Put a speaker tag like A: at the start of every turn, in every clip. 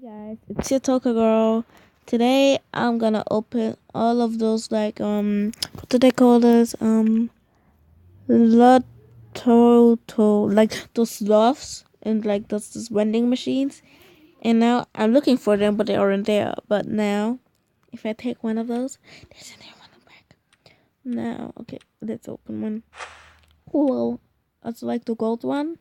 A: Guys, it's your Toca girl. Today I'm gonna open all of those what do they call this? Lotto, like those sloths and like those vending machines. And now I'm looking for them, but they aren't there. But now, if I take one of those, there's another one in the back. Now, okay, let's open one. Cool. It's like the gold one.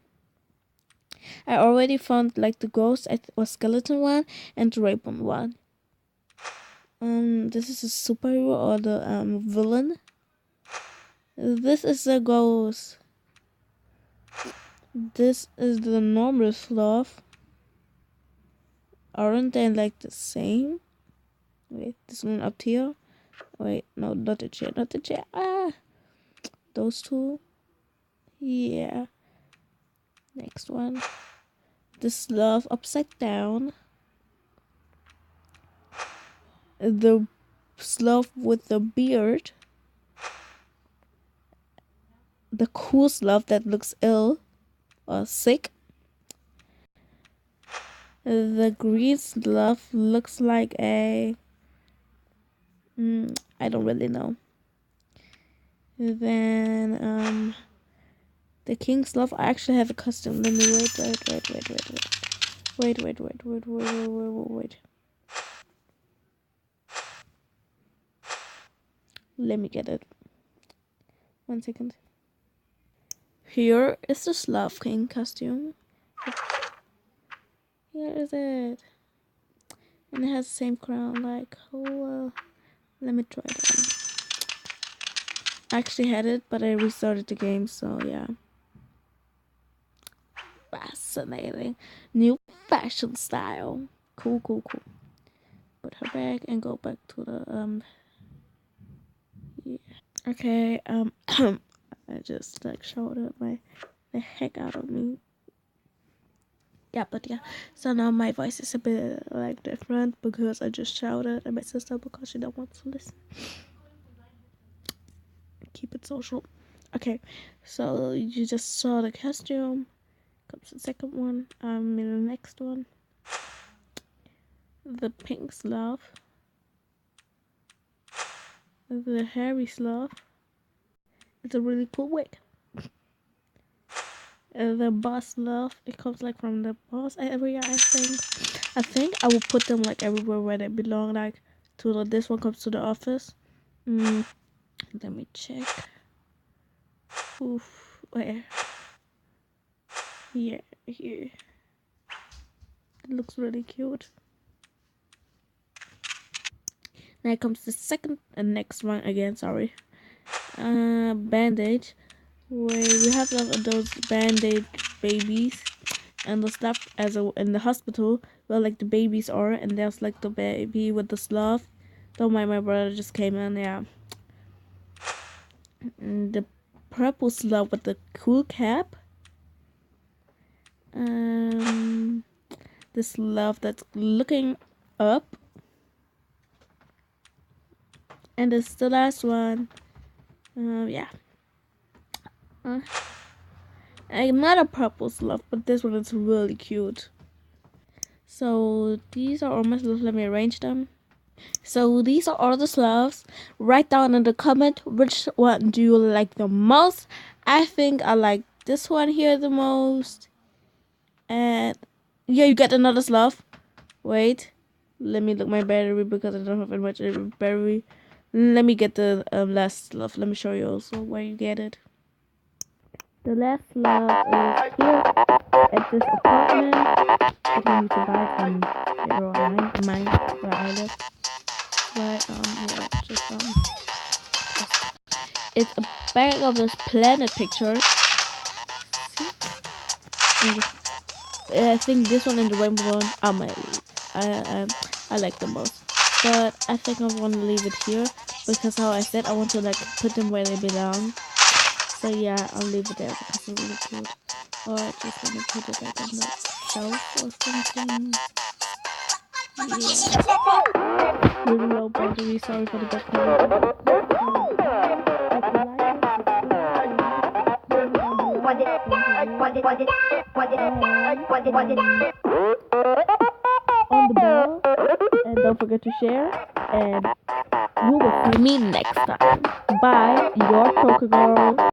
A: I already found like the ghost or skeleton one and the ribbon one. This is a superhero or the villain. This is the ghost. This is the normal sloth. Aren't they like the same? Wait, this one up here. Wait, no, not the chair, not the chair. Ah, those two. Yeah. Next one. The sloth upside down. The sloth with the beard. The cool sloth that looks ill or sick. The green sloth looks like a I don't really know. Then the king sloth. I actually have a costume. Let me wait. Let me get it. 1 second. Here is the sloth king costume. Here is it. And it has the same crown. Like, oh, let me try it on. I actually had it, but I restarted the game, so yeah. Fascinating. New fashion style. Cool. Put her back and go back to the yeah. Okay, I just like shouted the heck out of me. Yeah, but yeah. So now my voice is a bit like different because I just shouted at my sister because she don't want to listen. Keep it social. Okay, so you just saw the costume. Comes the second one. In the next one. The pink sloth. The hairy sloth. It's a really cool wig. The boss sloth. It comes like from the boss area, I think. I think I will put them like everywhere where they belong. Like this one comes to the office. Let me check. Oof, where? Yeah, here. It looks really cute. Now comes the second and next one again. Sorry. Bandage. Where we have those bandage babies and the stuff in the hospital where like the babies are, and there's like the baby with the sloth. Don't mind, my brother just came in. Yeah. And the purple sloth with the cool cap. This sloth that's looking up. And this is the last one. Yeah. Not a purple sloth, but this one is really cute. So these are all my sloths. Let me arrange them. So these are all the sloths. Write down in the comment which one do you like the most. I think I like this one here the most. And yeah, you get another sloth. Wait. Let me look my battery because I don't have very much battery. Let me get the last sloth. Let me show you also where you get it. The last sloth is here at this apartment. I think you can buy it from here or mine where I live. But yeah, it's a bag of this planet picture. I think this one and the rainbow one are I like the most. But I think I want to leave it here because how I said I want to like put them where they belong. So yeah, I'll leave it there because it's really cute. Or just gonna put it like on the shelf or something. Yeah. Really low battery, sorry for the background. On the Don't forget to share, and you will see me next time. Bye, your Toca girl.